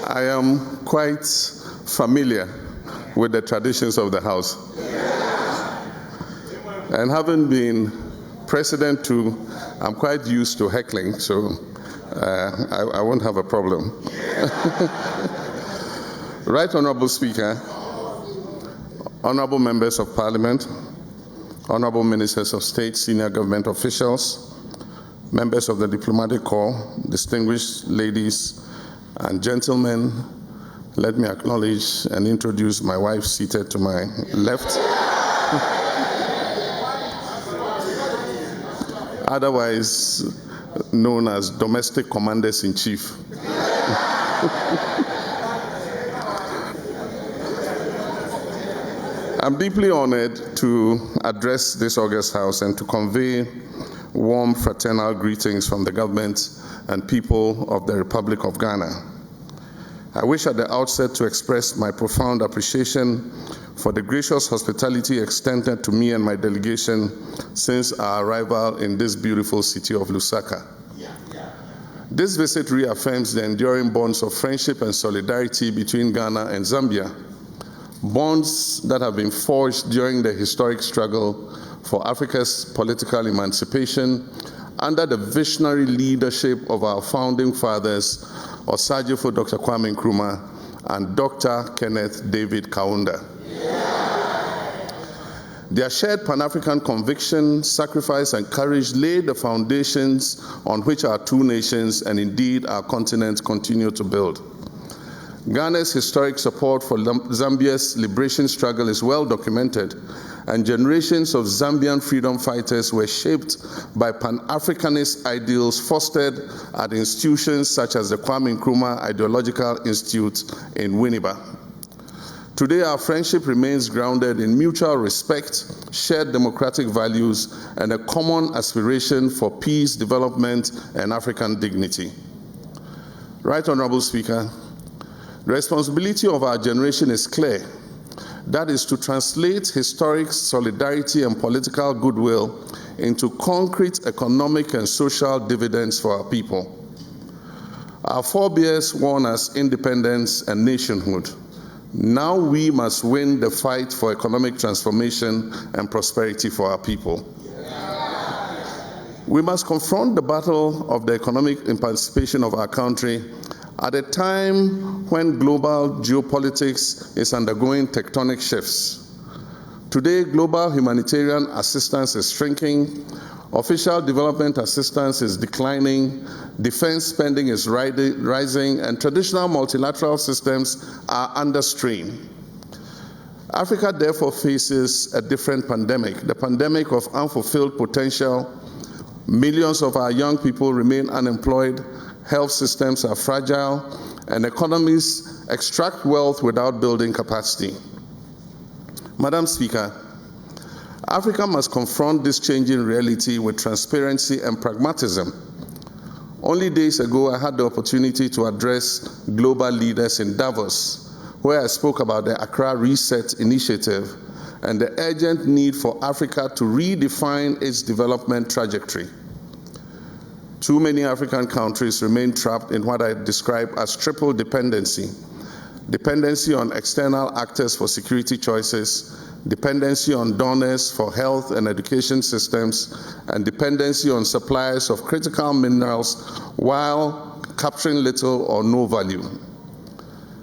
I am quite familiar with the traditions of the House. And having been president too, I'm quite used to heckling, so I won't have a problem. Right Honorable Speaker, honorable members of Parliament, honorable ministers of state, senior government officials, members of the diplomatic corps, distinguished ladies and gentlemen, let me acknowledge and introduce my wife seated to my left. Otherwise known as domestic commanders-in-chief. I'm deeply honored to address this august House and to convey warm fraternal greetings from the government and people of the Republic of Ghana. I wish at the outset to express my profound appreciation for the gracious hospitality extended to me and my delegation since our arrival in this beautiful city of Lusaka. This visit reaffirms the enduring bonds of friendship and solidarity between Ghana and Zambia, bonds that have been forged during the historic struggle for Africa's political emancipation under the visionary leadership of our founding fathers, Osajifo Dr. Kwame Nkrumah and Dr. Kenneth David Kaunda. Their shared Pan-African conviction, sacrifice, and courage laid the foundations on which our two nations and indeed our continent continue to build. Ghana's historic support for Zambia's liberation struggle is well documented, and generations of Zambian freedom fighters were shaped by Pan-Africanist ideals fostered at institutions such as the Kwame Nkrumah Ideological Institute in Winneba. Today, our friendship remains grounded in mutual respect, shared democratic values, and a common aspiration for peace, development, and African dignity. Right Honorable Speaker, the responsibility of our generation is clear. That is to translate historic solidarity and political goodwill into concrete economic and social dividends for our people. Our forebears won us independence and nationhood. Now we must win the fight for economic transformation and prosperity for our people. We must confront the battle of the economic emancipation of our country at a time when global geopolitics is undergoing tectonic shifts. Today, global humanitarian assistance is shrinking, official development assistance is declining, defense spending is rising, and traditional multilateral systems are under strain. Africa therefore faces a different pandemic, the pandemic of unfulfilled potential. Millions of our young people remain unemployed, health systems are fragile, and economies extract wealth without building capacity. Madam Speaker, Africa must confront this changing reality with transparency and pragmatism. Only days ago, I had the opportunity to address global leaders in Davos, where I spoke about the Accra Reset Initiative and the urgent need for Africa to redefine its development trajectory. Too many African countries remain trapped in what I describe as triple dependency. Dependency on external actors for security choices, dependency on donors for health and education systems, and dependency on suppliers of critical minerals while capturing little or no value.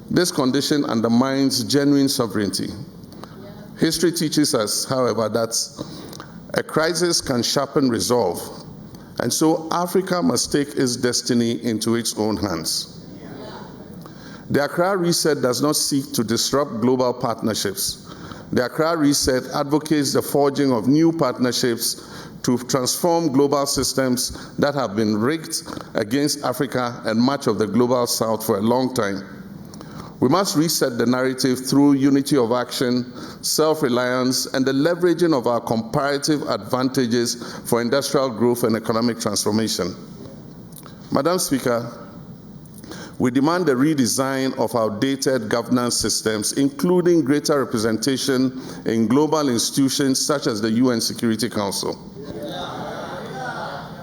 This condition undermines genuine sovereignty. History teaches us, however, that a crisis can sharpen resolve, and so Africa must take its destiny into its own hands. The Accra Reset does not seek to disrupt global partnerships. The Accra Reset advocates the forging of new partnerships to transform global systems that have been rigged against Africa and much of the global South for a long time. We must reset the narrative through unity of action, self-reliance, and the leveraging of our comparative advantages for industrial growth and economic transformation. Madam Speaker, we demand a redesign of outdated governance systems, including greater representation in global institutions such as the UN Security Council.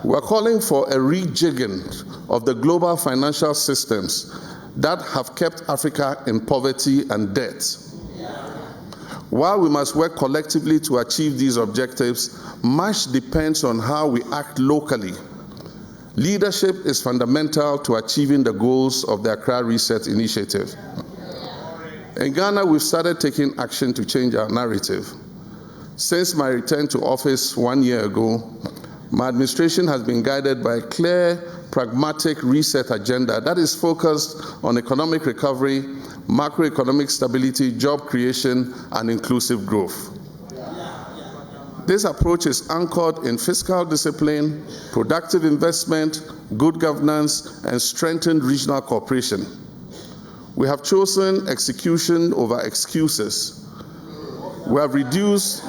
We're calling for a rejigging of the global financial systems that have kept Africa in poverty and debt. While we must work collectively to achieve these objectives, much depends on how we act locally. Leadership is fundamental to achieving the goals of the Accra Reset Initiative. In Ghana, we've started taking action to change our narrative. Since my return to office 1 year ago, my administration has been guided by a clear, pragmatic reset agenda that is focused on economic recovery, macroeconomic stability, job creation, and inclusive growth. This approach is anchored in fiscal discipline, productive investment, good governance, and strengthened regional cooperation. We have chosen execution over excuses. We have reduced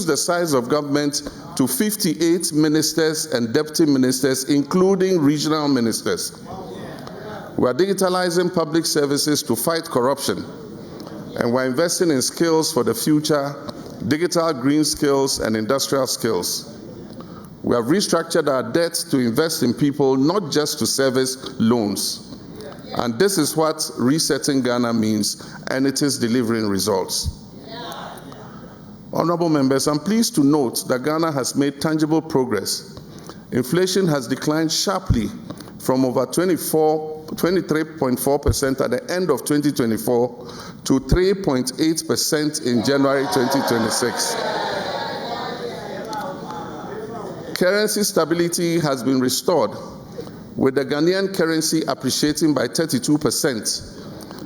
the size of government to 58 ministers and deputy ministers, including regional ministers. We are digitalizing public services to fight corruption, and we're investing in skills for the future, digital green skills and industrial skills. We have restructured our debt to invest in people, not just to service loans. And this is what resetting Ghana means, and it is delivering results. Honorable members, I'm pleased to note that Ghana has made tangible progress. Inflation has declined sharply from over 23.4% at the end of 2024 to 3.8% in January 2026. Currency stability has been restored, with the Ghanaian currency appreciating by 32%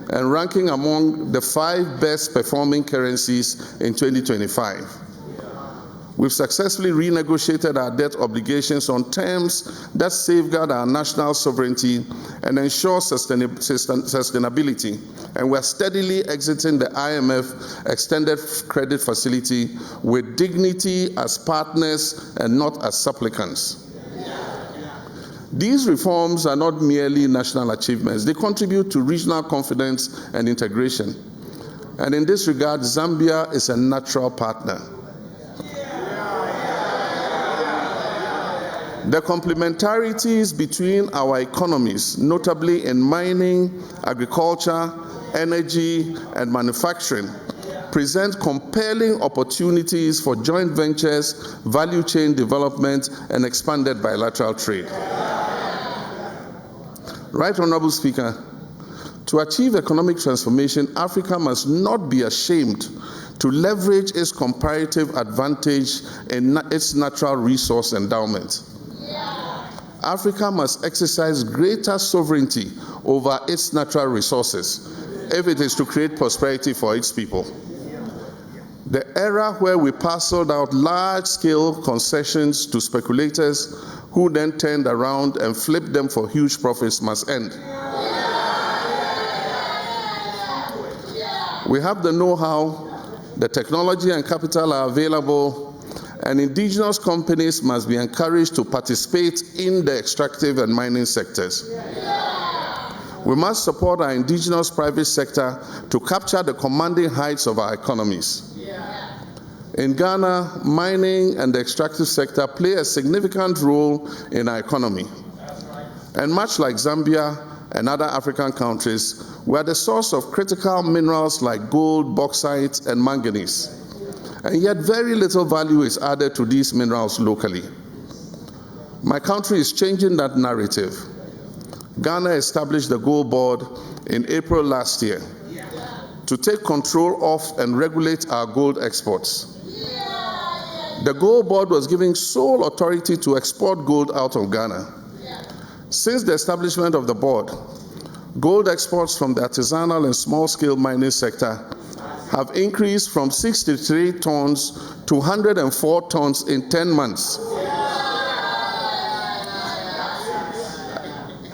and ranking among the 5 best performing currencies in 2025. We've successfully renegotiated our debt obligations on terms that safeguard our national sovereignty and ensure sustainability, and we're steadily exiting the IMF extended credit facility with dignity as partners and not as supplicants. These reforms are not merely national achievements. They contribute to regional confidence and integration. And in this regard, Zambia is a natural partner. The complementarities between our economies, notably in mining, agriculture, energy, and manufacturing, present compelling opportunities for joint ventures, value chain development, and expanded bilateral trade. Right, Honorable Speaker, to achieve economic transformation, Africa must not be ashamed to leverage its comparative advantage in its natural resource endowment. Africa must exercise greater sovereignty over its natural resources if it is to create prosperity for its people. The era where we parceled out large-scale concessions to speculators who then turned around and flipped them for huge profits must end. We have the know-how, the technology and capital are available, and indigenous companies must be encouraged to participate in the extractive and mining sectors. We must support our indigenous private sector to capture the commanding heights of our economies. In Ghana, mining and the extractive sector play a significant role in our economy. And much like Zambia and other African countries, we are the source of critical minerals like gold, bauxite, and manganese. And yet very little value is added to these minerals locally. My country is changing that narrative. Ghana established the Gold Board in April last year to take control of and regulate our gold exports. The Gold Board was given sole authority to export gold out of Ghana. Since the establishment of the board, gold exports from the artisanal and small-scale mining sector have increased from 63 tons to 104 tons in 10 months.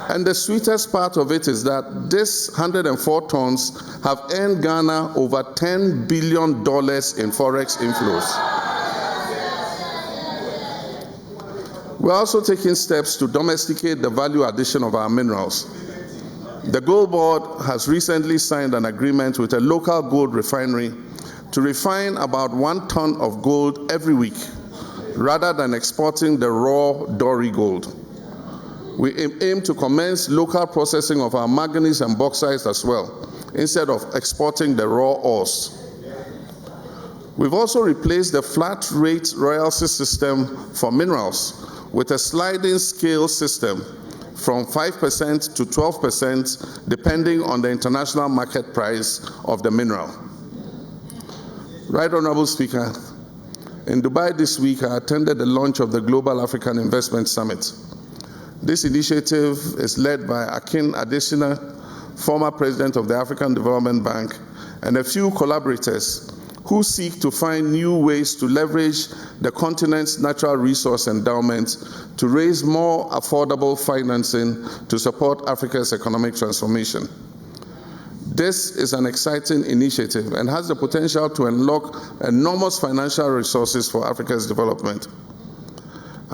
And the sweetest part of it is that this 104 tons have earned Ghana over $10 billion in forex inflows. We're also taking steps to domesticate the value addition of our minerals. The Gold Board has recently signed an agreement with a local gold refinery to refine about 1 ton of gold every week, rather than exporting the raw Dory gold. We aim to commence local processing of our manganese and bauxite as well, instead of exporting the raw ores. We've also replaced the flat rate royalty system for minerals with a sliding scale system from 5% to 12%, depending on the international market price of the mineral. Right Honorable Speaker, in Dubai this week, I attended the launch of the Global African Investment Summit. This initiative is led by Akin Adesina, former president of the African Development Bank, and a few collaborators who seek to find new ways to leverage the continent's natural resource endowment to raise more affordable financing to support Africa's economic transformation. This is an exciting initiative and has the potential to unlock enormous financial resources for Africa's development.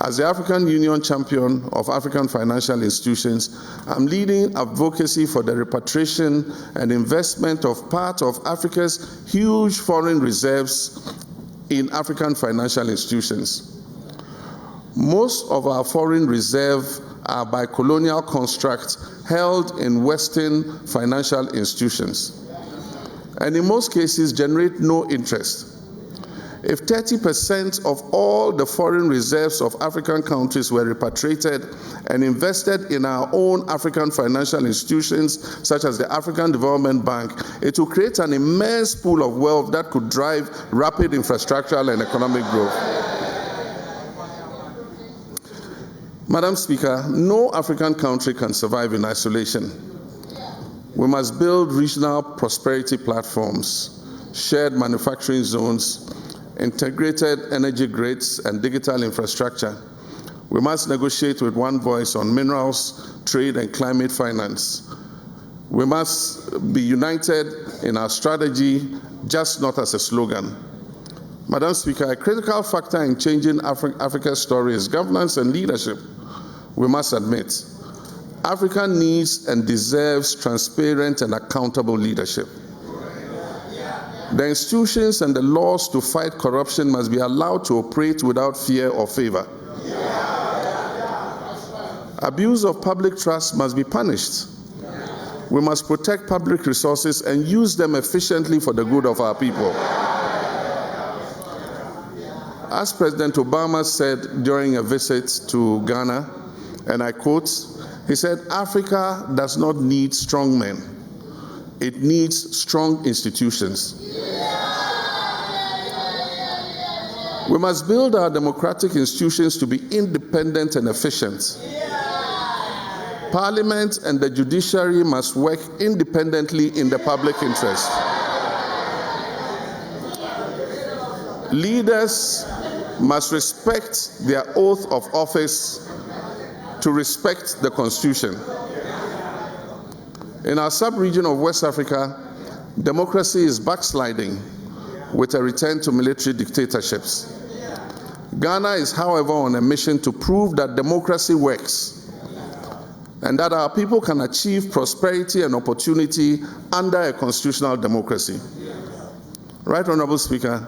As the African Union champion of African financial institutions, I'm leading advocacy for the repatriation and investment of part of Africa's huge foreign reserves in African financial institutions. Most of our foreign reserves are by colonial construct held in Western financial institutions, and in most cases generate no interest. If 30% of all the foreign reserves of African countries were repatriated and invested in our own African financial institutions, such as the African Development Bank, it will create an immense pool of wealth that could drive rapid infrastructural and economic growth. Madam Speaker, no African country can survive in isolation. We must build regional prosperity platforms, shared manufacturing zones, integrated energy grids, and digital infrastructure. We must negotiate with one voice on minerals, trade, and climate finance. We must be united in our strategy, just not as a slogan. Madam Speaker, a critical factor in changing Africa's story is governance and leadership. We must admit, Africa needs and deserves transparent and accountable leadership. The institutions and the laws to fight corruption must be allowed to operate without fear or favor. Abuse of public trust must be punished. We must protect public resources and use them efficiently for the good of our people. As President Obama said during a visit to Ghana, and I quote, he said, "Africa does not need strong men. It needs strong institutions." We must build our democratic institutions to be independent and efficient. Parliament and the judiciary must work independently in the public interest. Leaders must respect their oath of office to respect the Constitution. In our sub-region of West Africa, democracy is backsliding with a return to military dictatorships. Ghana is, however, on a mission to prove that democracy works and that our people can achieve prosperity and opportunity under a constitutional democracy. Right Honorable Speaker,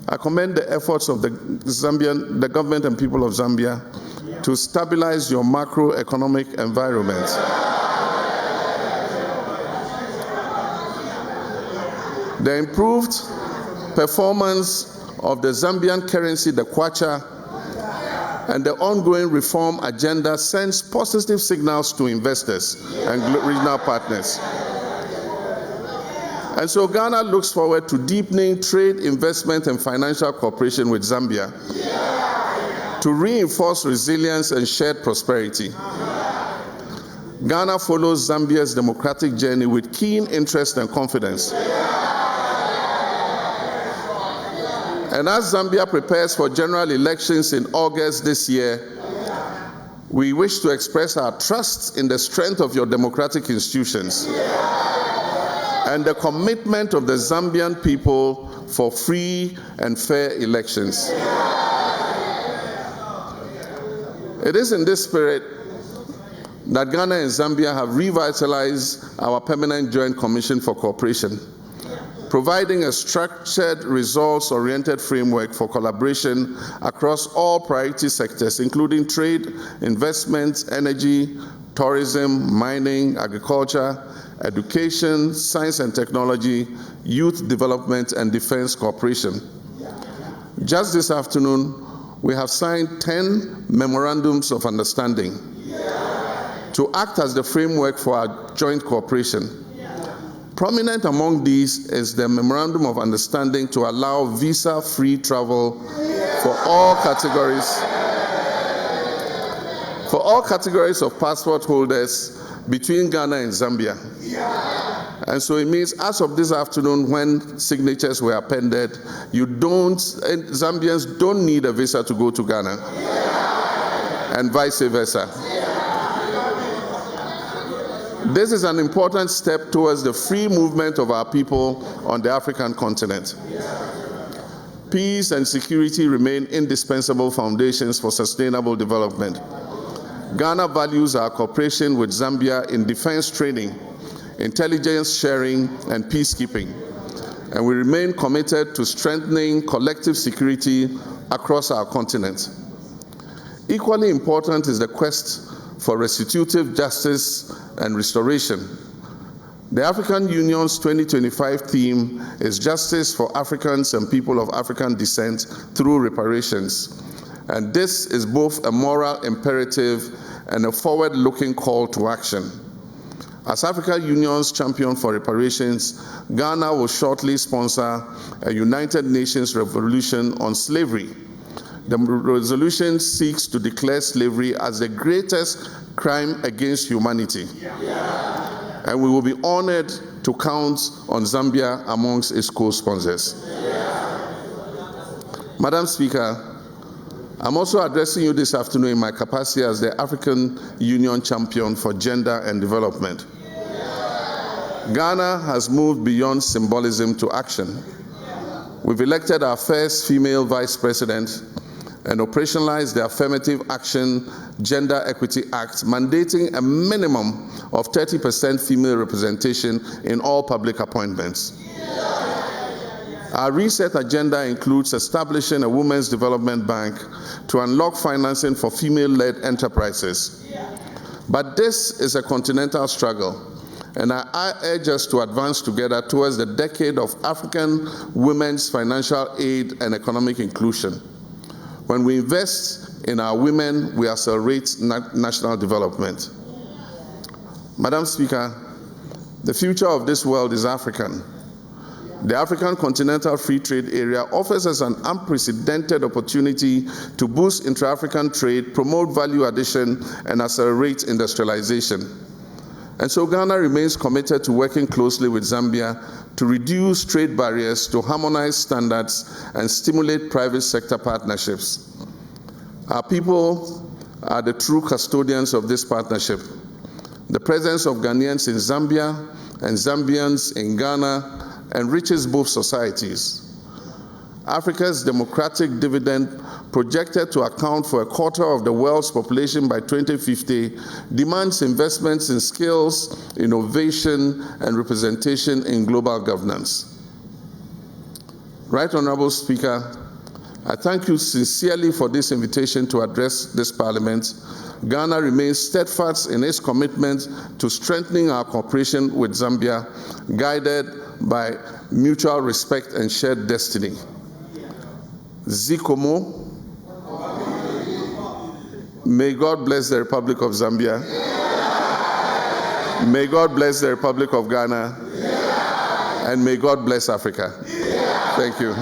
I commend the efforts of the government and people of Zambia to stabilize your macroeconomic environment. The improved performance of the Zambian currency, the kwacha, and the ongoing reform agenda sends positive signals to investors and regional partners. And so Ghana looks forward to deepening trade, investment, and financial cooperation with Zambia to reinforce resilience and shared prosperity. Ghana follows Zambia's democratic journey with keen interest and confidence. And as Zambia prepares for general elections in August this year, we wish to express our trust in the strength of your democratic institutions and the commitment of the Zambian people for free and fair elections. It is in this spirit that Ghana and Zambia have revitalized our Permanent Joint Commission for Cooperation, providing a structured, results-oriented framework for collaboration across all priority sectors, including trade, investments, energy, tourism, mining, agriculture, education, science and technology, youth development, and defense cooperation. Just this afternoon, we have signed 10 memorandums of understanding to act as the framework for our joint cooperation. Prominent among these is the Memorandum of Understanding to allow visa-free travel for all categories of passport holders between Ghana and Zambia. And so it means as of this afternoon, when signatures were appended, Zambians don't need a visa to go to Ghana, and vice versa. This is an important step towards the free movement of our people on the African continent. Peace and security remain indispensable foundations for sustainable development. Ghana values our cooperation with Zambia in defense training, intelligence sharing, and peacekeeping, and we remain committed to strengthening collective security across our continent. Equally important is the quest for restitutive justice and restoration. The African Union's 2025 theme is Justice for Africans and People of African Descent through Reparations. And this is both a moral imperative and a forward-looking call to action. As African Union's champion for reparations, Ghana will shortly sponsor a United Nations resolution on slavery. The resolution seeks to declare slavery as the greatest crime against humanity. And we will be honored to count on Zambia amongst its co-sponsors. Madam Speaker, I'm also addressing you this afternoon in my capacity as the African Union champion for gender and development. Ghana has moved beyond symbolism to action. We've elected our first female vice president and operationalized the Affirmative Action Gender Equity Act, mandating a minimum of 30% female representation in all public appointments. Our reset agenda includes establishing a women's development bank to unlock financing for female-led enterprises. But this is a continental struggle, and I urge us to advance together towards the decade of African women's financial aid and economic inclusion. When we invest in our women, we accelerate national development. Madam Speaker, the future of this world is African. The African Continental Free Trade Area offers us an unprecedented opportunity to boost intra-African trade, promote value addition, and accelerate industrialization. And so Ghana remains committed to working closely with Zambia to reduce trade barriers, to harmonize standards, and stimulate private sector partnerships. Our people are the true custodians of this partnership. The presence of Ghanaians in Zambia and Zambians in Ghana enriches both societies. Africa's democratic dividend, projected to account for a quarter of the world's population by 2050, demands investments in skills, innovation, and representation in global governance. Right Honorable Speaker, I thank you sincerely for this invitation to address this Parliament. Ghana remains steadfast in its commitment to strengthening our cooperation with Zambia, guided by mutual respect and shared destiny. Zikomo. May God bless the Republic of Zambia. May God bless the Republic of Ghana. And may God bless Africa. Thank you.